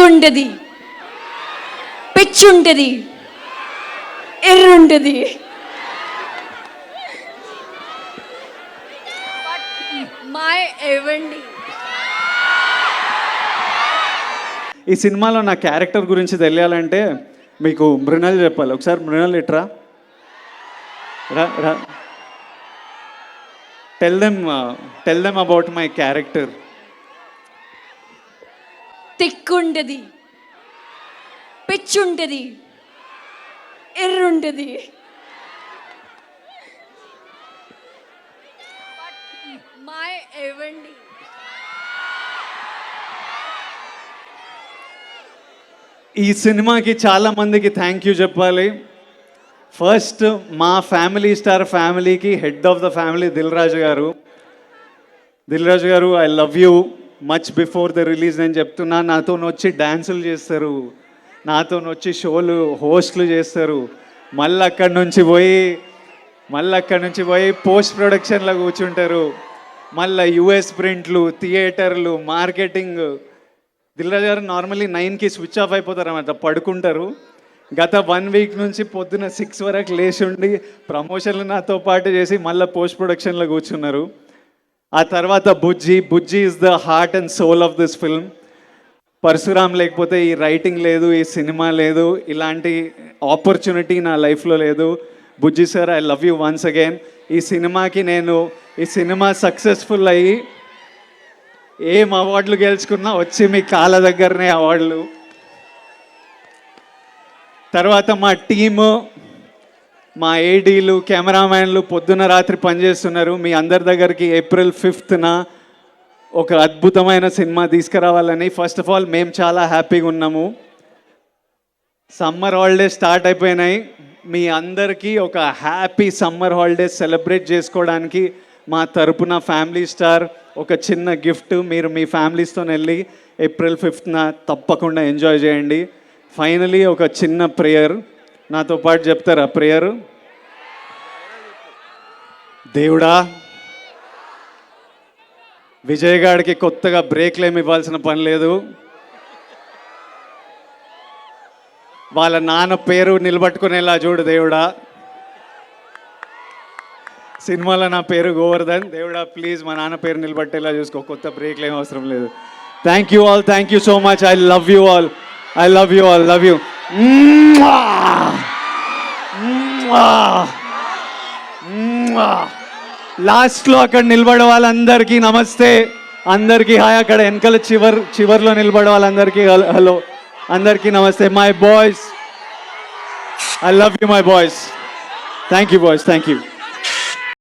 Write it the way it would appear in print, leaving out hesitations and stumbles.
తిక్కుంటది, పిచ్చుంటది, ఎర్రుంటది. మై ఎవండి. ఈ సినిమాలో నా క్యారెక్టర్ గురించి తెలియాలంటే మీకు మృణాల్ చెప్పాలి. ఒకసారి మృణాల్ ఇట్రా, రా రా. Tell them about my character. తిక్కుంటది, పిచ్చుంటది, ఎర్రుంటది. మై ఎవండి. ఈ సినిమాకి చాలామందికి థ్యాంక్ యూ చెప్పాలి. ఫస్ట్ మా ఫ్యామిలీ స్టార్ ఫ్యామిలీకి head of the family Dil Raju గారు, I love you much before the release. నేను చెప్తున్నా, నాతో వచ్చి డ్యాన్సులు చేస్తారు, నాతో వచ్చి షోలు హోస్ట్లు చేస్తారు, మళ్ళీ అక్కడి నుంచి పోయి పోస్ట్ ప్రొడక్షన్లో కూర్చుంటారు, మళ్ళీ యుఎస్ ప్రింట్లు, థియేటర్లు, మార్కెటింగ్. దిల్ రాజు గారు నార్మల్లీ 9కి స్విచ్ ఆఫ్ అయిపోతారు అన్నమాట, పడుకుంటారు. గత 1 వీక్ నుంచి పొద్దున 6 వరకు లేచి ఉండి ప్రమోషన్లు నాతో పాటు చేసి మళ్ళీ పోస్ట్ ప్రొడక్షన్లో కూర్చున్నారు. ఆ తర్వాత Bujji is the heart and soul of this film. Parasuram లేకపోతే ఈ రైటింగ్ లేదు, ఈ సినిమా లేదు, ఇలాంటి ఆపర్చునిటీ నా లైఫ్లో లేదు. Bujji sir, I love you once again. ఈ సినిమా సక్సెస్ఫుల్ అయ్యి ఏం అవార్డులు గెలుచుకున్నా వచ్చి మీ కాళ్ళ దగ్గరనే అవార్డులు. తర్వాత మా టీము, మా ఏడీలు, కెమెరామ్యాన్లు పొద్దున రాత్రి పనిచేస్తున్నారు. మీ అందరి దగ్గరికి April 5th ఒక అద్భుతమైన సినిమా తీసుకురావాలని. ఫస్ట్ ఆఫ్ ఆల్ మేము చాలా హ్యాపీగా ఉన్నాము. సమ్మర్ హాలిడేస్ స్టార్ట్ అయిపోయినాయి. మీ అందరికీ ఒక హ్యాపీ సమ్మర్ హాలిడేస్ సెలబ్రేట్ చేసుకోవడానికి మా తరపున ఫ్యామిలీ స్టార్ ఒక చిన్న గిఫ్ట్. మీరు మీ ఫ్యామిలీస్తో వెళ్ళి April 5th తప్పకుండా ఎంజాయ్ చేయండి. ఫైనలీ ఒక చిన్న ప్రేయర్ నాతో పాటు చెప్తారా? ప్రేయర్. దేవుడా, విజయ్ గాడికి కొత్తగా బ్రేక్లు ఏమి ఇవ్వాల్సిన పని లేదు. వాళ్ళ నాన్న పేరు నిలబట్టుకునేలా చూడు దేవుడా. సినిమాలో నా పేరు గోవర్ధన్. దేవుడా ప్లీజ్ మా నాన్న పేరు నిలబట్టేలా చూసుకో, కొత్త బ్రేక్లు ఏం అవసరం లేదు. Thank you all, thank you so much. I love you all, I love you all, love you. లాస్ట్లో అక్కడ నిలబడే వాళ్ళందరికీ నమస్తే, అందరికీ హాయ్. అక్కడ వెనకాల చివర్లో నిలబడే వాళ్ళందరికీ హలో, అందరికీ నమస్తే. My boys, I love you my boys. Thank you boys, thank you.